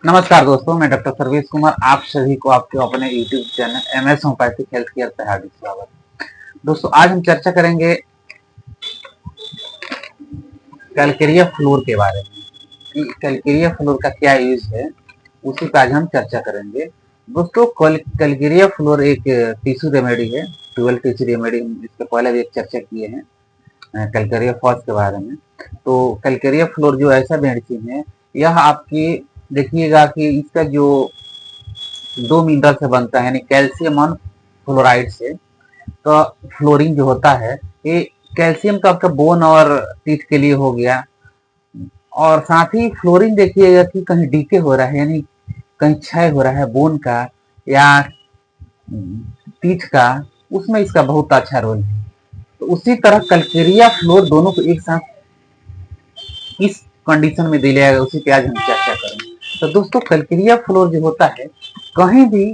नमस्कार दोस्तों, मैं डॉक्टर सर्वेश कुमार आप सभी को आपके अपने YouTube channel MS homeopathic health care पे हार्दिक स्वागत। दोस्तों, आज हम चर्चा करेंगे कैलकेरिया फ्लोर के बारे में कि कैलकेरिया फ्लोर का क्या यूज है, उसी पे आज हम चर्चा करेंगे। दोस्तों, कैलकेरिया फ्लोर एक टिश्यू रेमेडी है, 12 टिश्यू रेमेडी। इसके पहले भी एक चर्चा किए हैं कैलकेरिया फॉस के बारे में। तो कैलकेरिया फ्लोर जो ऐसा मेडिसिन है, यह आपकी देखिएगा कि इसका जो 2 मिनरल से बनता है, यानी कैल्शियम और फ्लोराइड से। तो फ्लोरीन जो होता है, ये कैल्शियम तो आपका बोन और टीथ के लिए हो गया, और साथ ही फ्लोरीन देखिएगा कि कहीं डीके हो रहा है, यानी कहीं क्षय हो रहा है बोन का या टीथ का, उसमें इसका बहुत अच्छा रोल है। तो उसी तरह कैलकेरिया फ्लोर दोनों को एक साथ किस कंडीशन में दिया जाएगा, उसी पे आज हम चर्चा करेंगे। तो दोस्तों, कैलकेरिया फ्लोर जो होता है, कहीं भी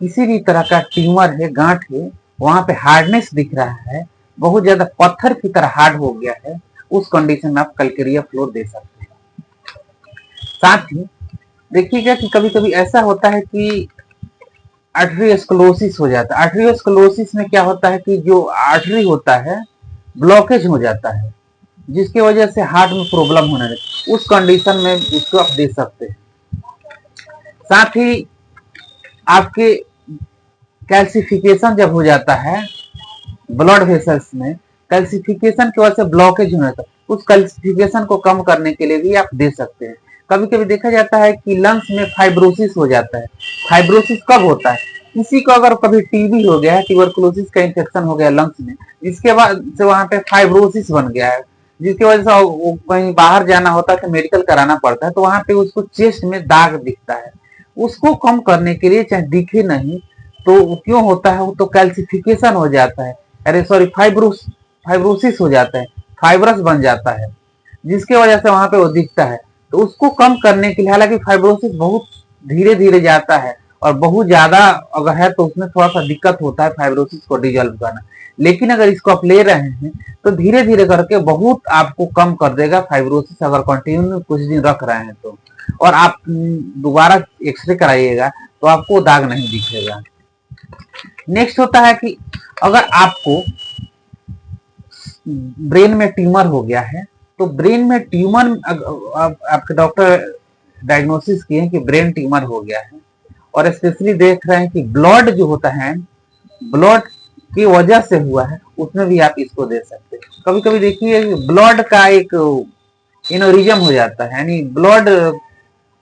किसी भी तरह का ट्यूमर है, गांठ है, वहां पे हार्डनेस दिख रहा है, बहुत ज्यादा पत्थर की तरह हार्ड हो गया है, उस कंडीशन में आप कैलकेरिया फ्लोर दे सकते हैं। साथ ही देखिएगा कि कभी कभी ऐसा होता है कि आर्टरीस्क्लोसिस हो जाता है। आर्टरीस्क्लोसिस में क्या होता है कि जो आर्टरी होता है, ब्लॉकेज हो जाता है, जिसकी वजह से हार्ट में प्रॉब्लम होने लगती है। उस कंडीशन में उसको आप दे सकते हैं। साथ ही आपके कैल्सिफिकेशन जब हो जाता है ब्लड वेसल्स में, कैल्सिफिकेशन की वजह से ब्लॉकेज होने लगता है, उस कैल्सिफिकेशन को कम करने के लिए भी आप दे सकते हैं। कभी कभी देखा जाता है कि लंग्स में फाइब्रोसिस हो जाता है। फाइब्रोसिस कब होता है? किसी को अगर कभी टीबी हो गया है, ट्यूबरकुलोसिस का इन्फेक्शन हो गया लंग्स में, जिसके बाद से वहां पे फाइब्रोसिस बन गया है, जिसकी वजह से वो कहीं बाहर जाना होता है तो मेडिकल कराना पड़ता है, तो वहां पे उसको चेस्ट में दाग दिखता है। उसको कम करने के लिए, चाहे दिखे नहीं तो क्यों होता है, वो तो कैल्सिफिकेशन हो जाता है, अरे सॉरी फाइब्रोसिस हो जाता है, फाइब्रस बन जाता है, जिसके वजह से वहां पे वो दिखता है। तो उसको कम करने के लिए, हालांकि फाइब्रोसिस बहुत धीरे धीरे जाता है और बहुत ज्यादा अगर है तो उसमें थोड़ा सा दिक्कत होता है फाइब्रोसिस को डिजोल्व करना, लेकिन अगर इसको आप ले रहे हैं तो धीरे धीरे करके बहुत आपको कम कर देगा फाइब्रोसिस, अगर कंटिन्यू कुछ दिन रख रहे हैं तो। और आप दोबारा एक्सरे कराइएगा तो आपको दाग नहीं दिखेगा। नेक्स्ट होता है कि अगर आपको ब्रेन में ट्यूमर हो गया है, तो ब्रेन में ट्यूमर आपके डॉक्टर डायग्नोसिस किए कि ब्रेन ट्यूमर हो गया है, और स्पेशली देख रहे हैं कि ब्लड जो होता है, ब्लड की वजह से हुआ है, उसमें भी आप इसको दे सकते हैं। कभी कभी देखिए ब्लड का एक एनोरिज्म हो जाता है, यानी ब्लड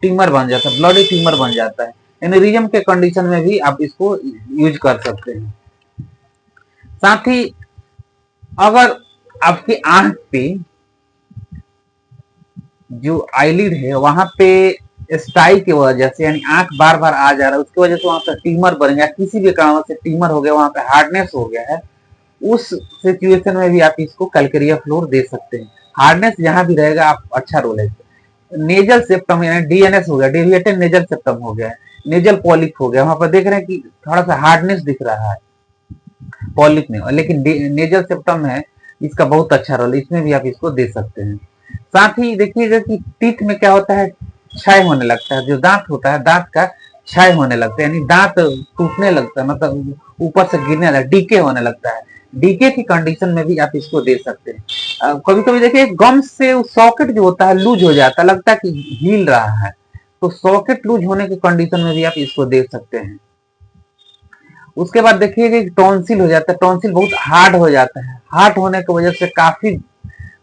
ट्यूमर बन जाता है, ब्लड ट्यूमर बन जाता है। एनोरिज्म के कंडीशन में भी आप इसको यूज कर सकते हैं। साथ ही अगर आपकी आंख पे जो आईलिड है, वहां पे स्टाई की वजह से, यानी आंख बार बार आ जा रहा है, उसकी वजह से वहां पे ट्यूमर बन गया, किसी भी कारण से ट्यूमर हो गया, वहां पे हार्डनेस हो गया है, उस सिचुएशन में भी आप इसको कैलकेरिया फ्लोर दे सकते हैं। हार्डनेस जहां भी रहेगा आप अच्छा रोल है। नेजल सेप्टम यानी डीएनएस हो गया, डेविएटेड नेजल सेप्टम हो गया, नेजल पॉलिप हो गया, वहां पर देख रहे हैं कि थोड़ा सा हार्डनेस दिख रहा है पॉलिप में, लेकिन नेजल सेप्टम है, इसका बहुत अच्छा रोल, इसमें भी आप इसको दे सकते हैं। साथ ही देखिएगा कि टीथ में क्या होता है, क्षय होने लगता है, जो दांत होता है दांत का क्षय होने लगता है, यानी दांत टूटने लगता है, मतलब ऊपर से गिरने लगता है, डीके होने लगता है। डीके की कंडीशन में भी आप इसको दे सकते हैं। कभी कभी देखिए गम से सॉकेट जो होता है लूज हो जाता है, लगता है कि हिल रहा है, तो सॉकेट लूज होने की कंडीशन में भी आप इसको दे सकते हैं। उसके बाद देखिए कि टॉन्सिल हो जाता है, टॉन्सिल बहुत हार्ड हो जाता है, हार्ड होने की वजह से काफी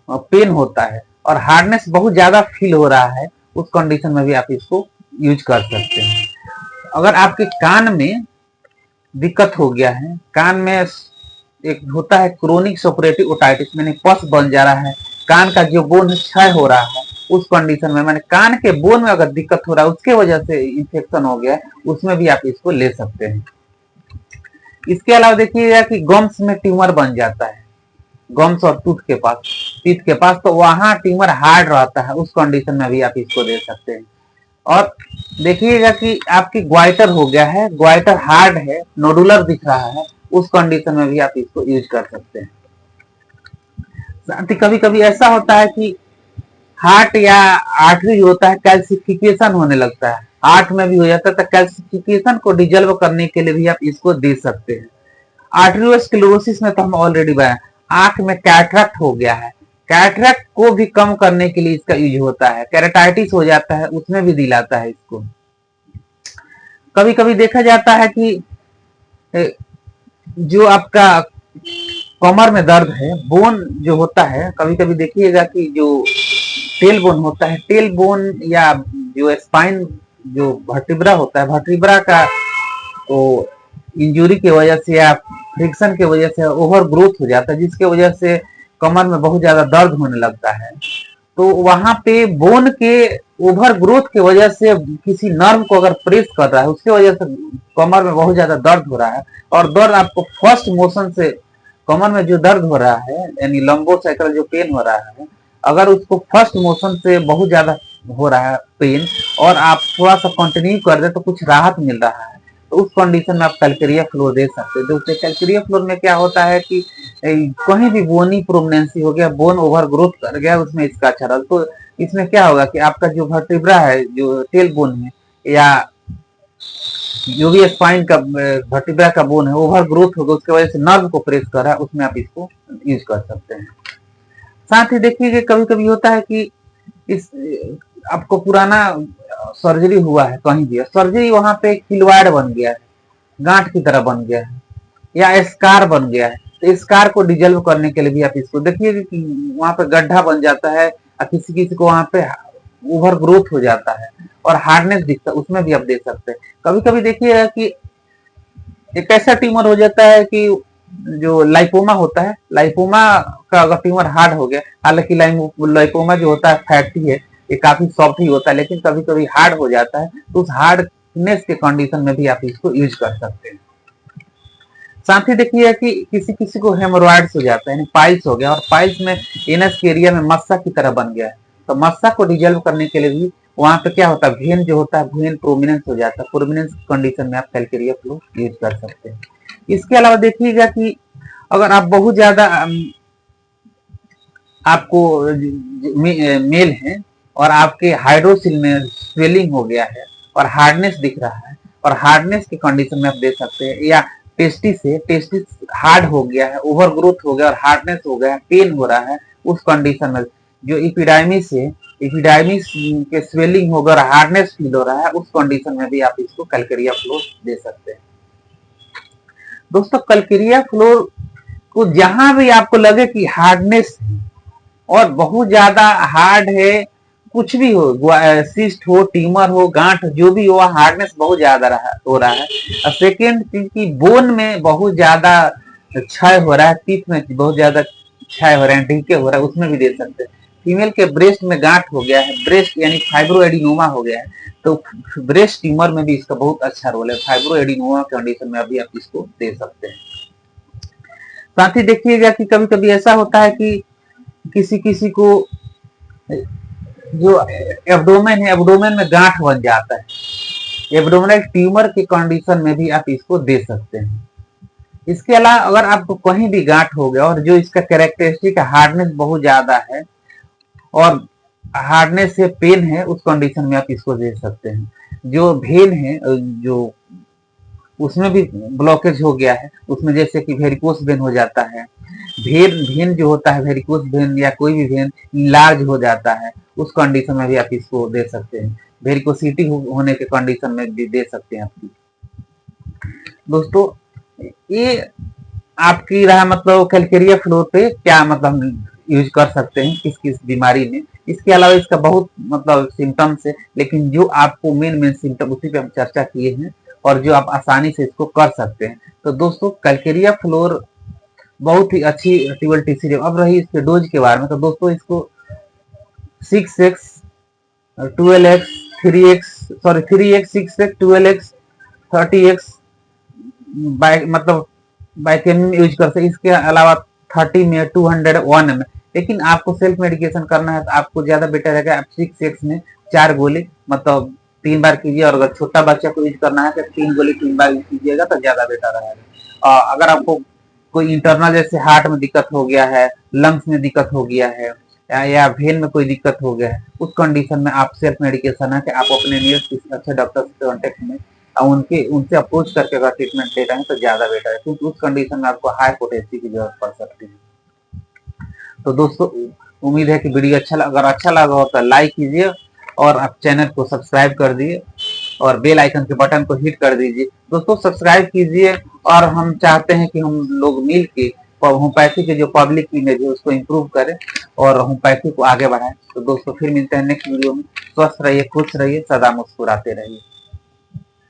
पेन होता है और हार्डनेस बहुत ज्यादा फील हो रहा है, उस कंडीशन में भी आप इसको यूज कर सकते हैं। अगर आपके कान में दिक्कत हो गया है, कान में एक होता है क्रोनिक सपोरेटिव ओटाइटिस, मैंने पस बन जा रहा है, कान का जो बोन क्षय हो रहा है, उस कंडीशन में, मैंने कान के बोन में अगर दिक्कत हो रहा है, उसके वजह से इंफेक्शन हो गया है, उसमें भी आप इसको ले सकते हैं। इसके अलावा देखिएगा कि गम्स में ट्यूमर बन जाता है, गम्स और टीथ के पास, तो वहां ट्यूमर हार्ड रहता है, उस कंडीशन में भी आप इसको दे सकते हैं। और देखिएगा कि आपकी ग्वाइटर हो गया है, ग्वाइटर हार्ड है, नोडुलर दिख रहा है, उस कंडीशन में भी आप इसको यूज कर सकते हैं। साथ ही कभी कभी ऐसा होता है कि हार्ट या आर्टरी जो होता है कैल्सिफिकेशन होने लगता है, हार्ट में भी हो जाता है, तो कैल्सिफिकेशन को डिजल्व करने के लिए भी आप इसको दे सकते हैं। आर्टेरियोस्क्लेरोसिस में तो हम ऑलरेडी बताए, आंख में कैटरेक्ट हो गया है, कैटरेक्ट को भी कम करने के लिए इसका यूज होता है। कैरेटाइटिस हो जाता है उसमें भी दिलाता है इसको। कभी कभी देखा जाता है कि जो आपका कमर में दर्द है, बोन जो होता है, कभी कभी देखिएगा कि जो टेल बोन होता है, टेल बोन या जो स्पाइन जो वर्टिब्रा होता है, वर्टिब्रा का तो इंजुरी की वजह से या फ्रिक्शन की वजह से ओवर ग्रोथ हो जाता है, जिसकी वजह से कमर में बहुत ज्यादा दर्द होने लगता है। तो वहां पे बोन के ओवर ग्रोथ की वजह से किसी नर्व को अगर प्रेस कर रहा है, उसकी वजह से कमर में बहुत ज्यादा दर्द हो रहा है, और दर्द आपको फर्स्ट मोशन से कमर में जो दर्द हो रहा है यानी लंबोसाइकल जो पेन हो रहा है, अगर उसको फर्स्ट मोशन से बहुत ज्यादा हो रहा है पेन और आप थोड़ा सा कंटिन्यू कर दे तो कुछ राहत मिल रहा है, तो उस कंडीशन में आप कैलकेरिया फ्लोर दे सकते हैं। तो कैलकेरिया फ्लोर में क्या होता है कि कहीं भी बोनी प्रोमिनेंसी हो गया, बोन ओवर ग्रोथ कर गया, उसमें इसका अच्छा रहा, तो इसमें क्या होगा कि आपका जो वर्टिब्रा है जो टेल बोन में या जो भी स्पाइन का वर्टिब्रा का बोन है ओवर ग्रोथ होगा, उसकी वजह से नर्व को प्रेस कर रहा है, उसमें आप इसको यूज कर सकते हैं। साथ ही देखिए कभी कभी होता है कि इस आपको पुराना सर्जरी हुआ है कहीं भी, सर्जरी वहां पे किलवाड़ बन गया है, गांठ की तरह बन गया है या स्कार बन गया है, तो स्कार को डिजल्व करने के लिए भी आप इसको देखिए कि वहां पे गड्ढा बन जाता है और किसी किसी को वहां पे ओवर ग्रोथ हो जाता है और हार्डनेस दिखता है, उसमें भी आप देख सकते हैं। कभी कभी देखिएगा कि एक ऐसा ट्यूमर हो जाता है कि जो लाइपोमा होता है, लाइपोमा का अगर ट्यूमर हार्ड हो गया, हालांकि लाइपोमा जो होता है फैटी है, ये काफी सॉफ्ट ही होता है, लेकिन कभी कभी हार्ड हो जाता है, तो उस हार्डनेस के कंडीशन में भी आप इसको यूज कर सकते हैं। साथ ही देखिए कि किसी किसी को हेमोरॉइड्स हो जाता है, यानी पाइल्स हो गया, और पाइल्स में एनस के एरिया में मस्सा की तरह बन गया है, तो मस्सा को डिजल्व करने के लिए भी वहां पे क्या होता है, वेन जो होता है वेन प्रोमिनेंस हो जाता है, प्रोमिनेंस कंडीशन में आप कैलकेरिया फ्लो यूज कर सकते हैं। इसके अलावा देखिएगा कि अगर आप बहुत ज्यादा आपको मेल है और आपके हाइड्रोसिल में स्वेलिंग हो गया है और हार्डनेस दिख रहा है, और हार्डनेस की कंडीशन में आप देख सकते हैं, या टेस्टिस हार्ड हो गया है, ओवर ग्रोथ हो गया और हार्डनेस हो गया है, पेन हो रहा है, उस कंडीशन में जो इपिडाइमिस है, इपिडाइमिस के स्वेलिंग होगा और हार्डनेस फील हो रहा है, उस कंडीशन में भी आप इसको कैलकेरिया फ्लोर दे सकते हैं। दोस्तों कैलकेरिया फ्लोर को जहां भी आपको लगे कि हार्डनेस और बहुत ज्यादा हार्ड है, कुछ भी हो, सिस्ट हो, ट्यूमर हो, गांठ जो भी हो, हार्डनेस बहुत ज्यादा हो रहा है, और सेकेंड चीज की बोन में बहुत ज्यादा क्षय हो रहा है, टीथ में बहुत ज्यादा क्षय हो रहा है, ढीके हो रहा है, उसमें भी दे सकते हैं। फीमेल के ब्रेस्ट में गांठ हो गया है, ब्रेस्ट यानी फाइब्रोएडिनोमा हो गया है, तो ब्रेस्ट ट्यूमर में भी इसका बहुत अच्छा रोल है, फाइब्रोएडिनोमा कंडीशन में अभी आप इसको दे सकते हैं। साथ ही देखिएगा कि कभी कभी ऐसा होता है कि किसी किसी को जो एब्डोमेन है, एब्डोमेन में गांठ बन जाता है, एब्डोमिनल ट्यूमर की कंडीशन में भी आप इसको दे सकते हैं। इसके अलावा अगर आपको कहीं भी गांठ हो गया और जो इसका कैरेक्टरिस्टिक हार्डनेस बहुत ज्यादा है और हार्डनेस से पेन है, उस कंडीशन में आप इसको दे सकते हैं। जो भेन है जो उसमें भी ब्लॉकेज हो गया है, उसमें जैसे कि वेरिकोस वेन हो जाता है, भेन जो होता है वेरिकोस वेन या कोई भी वेन लार्ज हो जाता है, उस कंडीशन में भी आप इसको दे सकते हैं। वेरिकोसिटी होने के कंडीशन में भी दे सकते हैं आप। दोस्तों ये आपकी रहा मतलब कैलकेरिया फ्लोर पे क्या मतलब यूज कर सकते हैं किस किस बीमारी में। इसके अलावा इसका बहुत मतलब सिम्टम्स है, लेकिन जो आपको मेन सिम्टम उसी पे हम चर्चा किए हैं और जो आप आसानी से इसको कर सकते हैं। तो दोस्तों कैलकेरिया फ्लोर बहुत ही अच्छी ट्यूबल टीसी। अब रही इसके डोज के बारे में, तो दोस्तों इसको 6x 12x 3x sorry 3x 6x 12x 30x मतलब बाइकेमिन यूज कर सकते। इसके अलावा 30 में 201 में, लेकिन आपको सेल्फ मेडिकेशन करना है तो आपको ज्यादा बेटर है आप 6x में 4 गोली मतलब 3 बार कीजिए, और अगर छोटा बच्चा को यूज करना है तो 3 गोली 3 बार यूज कीजिएगा तो ज्यादा बेटर रहेगा। अगर आपको कोई इंटरनल जैसे हार्ट में दिक्कत हो गया है, लंग्स में दिक्कत हो गया है, या वेन में कोई दिक्कत हो गया है, उस कंडीशन में आप सेल्फ मेडिकेशन है कि आप अपने नियरेस्ट किसी अच्छे डॉक्टर से कॉन्टेक्ट में उनसे अप्रोच करके अगर ट्रीटमेंट ले रहे हैं तो ज्यादा बेटर है, क्योंकि उस कंडीशन में आपको हाई पोटेंसी की जरूरत पड़ सकती है। तो दोस्तों उम्मीद है कि वीडियो अगर अच्छा लगा हो तो लाइक कीजिए और आप चैनल को सब्सक्राइब कर दिए और बेल आइकन के बटन को हिट कर दीजिए। दोस्तों सब्सक्राइब कीजिए और हम चाहते हैं कि हम लोग मिल के होम्योपैथी के जो पब्लिक इमेज है उसको इम्प्रूव करें और होम्योपैथी को आगे बढ़ाएं। तो दोस्तों फिर मिलते हैं नेक्स्ट वीडियो में। स्वस्थ रहिए, खुश रहिए, सदा मुस्कुराते रहिए।